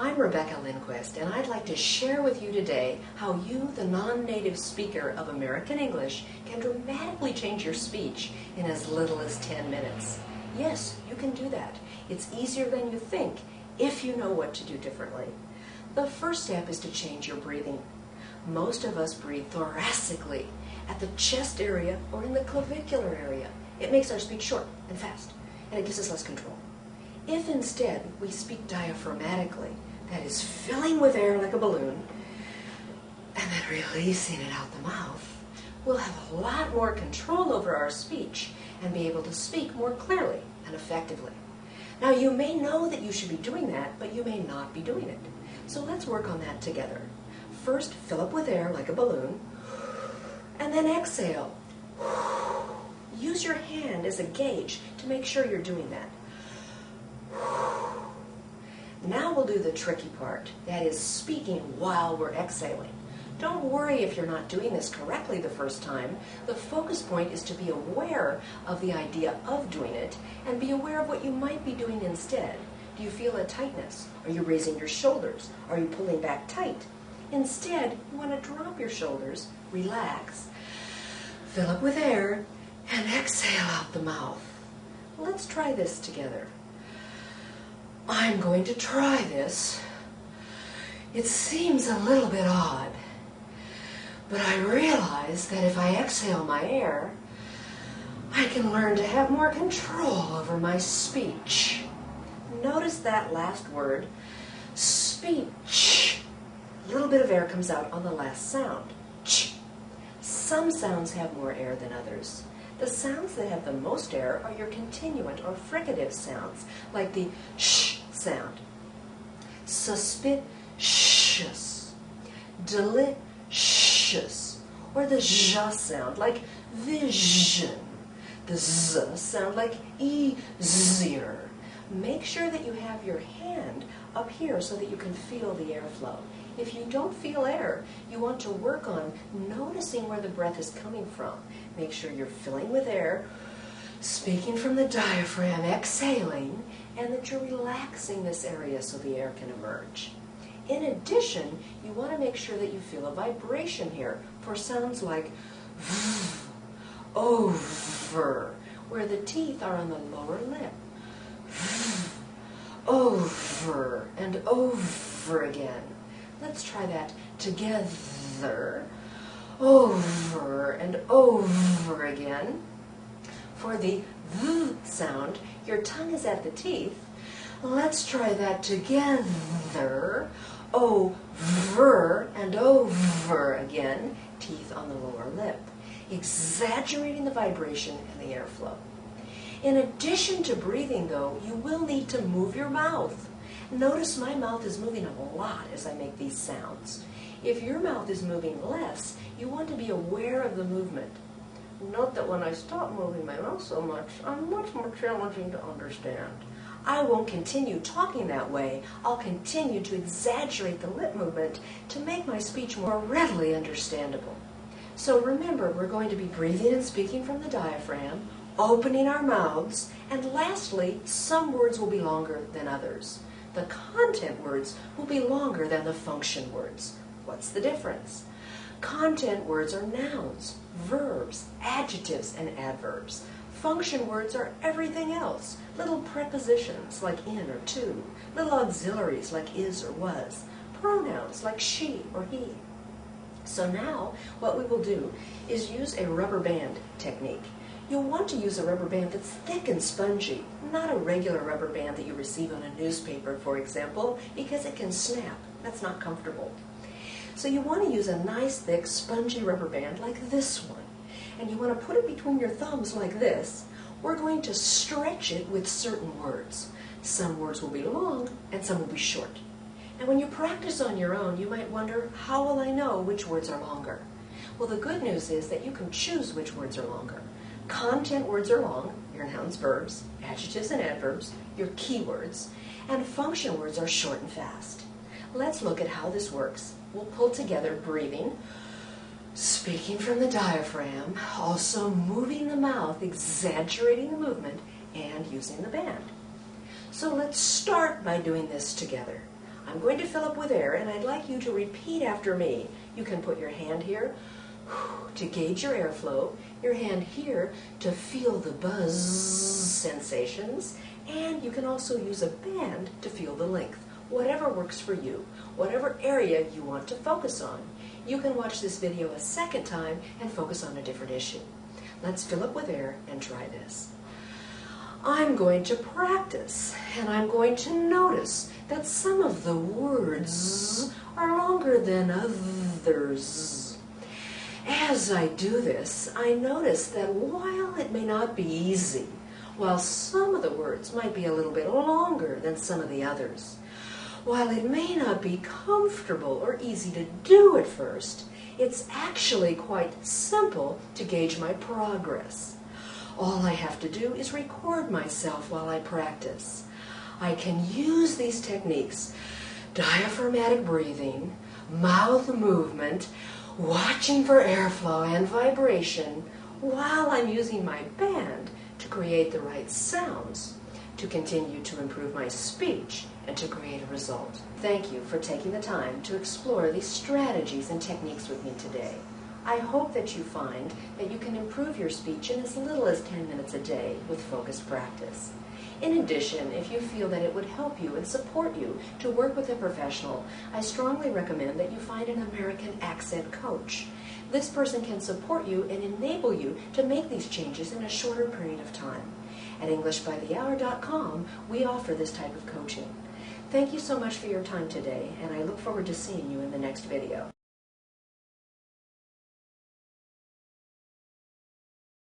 I'm Rebecca Lindquist, and I'd like to share with you today how you, the non-native speaker of American English, can dramatically change your speech in as little as 10 minutes. Yes, you can do that. It's easier than you think if you know what to do differently. The first step is to change your breathing. Most of us breathe thoracically at the chest area or in the clavicular area. It makes our speech short and fast, and it gives us less control. If instead we speak diaphragmatically, that is filling with air like a balloon, and then releasing it out the mouth, we'll have a lot more control over our speech and be able to speak more clearly and effectively. Now, you may know that you should be doing that, but you may not be doing it. So let's work on that together. First, fill up with air like a balloon, and then exhale. Use your hand as a gauge to make sure you're doing that. Now we'll do the tricky part, that is speaking while we're exhaling. Don't worry if you're not doing this correctly the first time. The focus point is to be aware of the idea of doing it and be aware of what you might be doing instead. Do you feel a tightness? Are you raising your shoulders? Are you pulling back tight? Instead, you want to drop your shoulders, relax, fill up with air, and exhale out the mouth. Let's try this together. I'm going to try this. It seems a little bit odd, but I realize that if I exhale my air, I can learn to have more control over my speech. Notice that last word, speech. A little bit of air comes out on the last sound, ch. Some sounds have more air than others. The sounds that have the most air are your continuant or fricative sounds, like the sh sound. Suspicious, delicious, or the zh sound, like vision. The z sound like easier. Make sure that you have your hand up here so that you can feel the airflow. If you don't feel air, you want to work on noticing where the breath is coming from. Make sure you're filling with air, speaking from the diaphragm, exhaling, and that you're relaxing this area so the air can emerge. In addition, you want to make sure that you feel a vibration here for sounds like v, over, where the teeth are on the lower lip. V, over and over again. Let's try that together. Over and over again. For the v sound, your tongue is at the teeth. Let's try that together. Over and over again. Teeth on the lower lip. Exaggerating the vibration and the airflow. In addition to breathing, though, you will need to move your mouth. Notice my mouth is moving a lot as I make these sounds. If your mouth is moving less, you want to be aware of the movement. Note that when I stop moving my mouth so much, I'm much more challenging to understand. I won't continue talking that way. I'll continue to exaggerate the lip movement to make my speech more readily understandable. So remember, we're going to be breathing and speaking from the diaphragm, opening our mouths, and lastly, some words will be longer than others. The content words will be longer than the function words. What's the difference? Content words are nouns, verbs, adjectives, and adverbs. Function words are everything else, little prepositions like in or to, little auxiliaries like is or was, pronouns like she or he. So now what we will do is use a rubber band technique. You'll want to use a rubber band that's thick and spongy, not a regular rubber band that you receive on a newspaper, for example, because it can snap. That's not comfortable. So you want to use a nice, thick, spongy rubber band like this one. And you want to put it between your thumbs like this. We're going to stretch it with certain words. Some words will be long and some will be short. And when you practice on your own, you might wonder, how will I know which words are longer? Well, the good news is that you can choose which words are longer. Content words are long, your nouns, verbs, adjectives, and adverbs, your keywords, and function words are short and fast. Let's look at how this works. We'll pull together breathing, speaking from the diaphragm, also moving the mouth, exaggerating the movement, and using the band. So let's start by doing this together. I'm going to fill up with air, and I'd like you to repeat after me. You can put your hand here to gauge your airflow, your hand here to feel the buzz sensations, and you can also use a band to feel the length. Whatever works for you, whatever area you want to focus on. You can watch this video a second time and focus on a different issue. Let's fill up with air and try this. I'm going to practice, and I'm going to notice that some of the words are longer than others. As I do this, I notice that while it may not be easy, while some of the words might be a little bit longer than some of the others, while it may not be comfortable or easy to do at first, it's actually quite simple to gauge my progress. All I have to do is record myself while I practice. I can use these techniques, diaphragmatic breathing, mouth movement, watching for airflow and vibration, while I'm using my band to create the right sounds, to continue to improve my speech, and to create a result. Thank you for taking the time to explore these strategies and techniques with me today. I hope that you find that you can improve your speech in as little as 10 minutes a day with focused practice. In addition, if you feel that it would help you and support you to work with a professional, I strongly recommend that you find an American accent coach. This person can support you and enable you to make these changes in a shorter period of time. At EnglishByTheHour.com, we offer this type of coaching. Thank you so much for your time today, and I look forward to seeing you in the next video.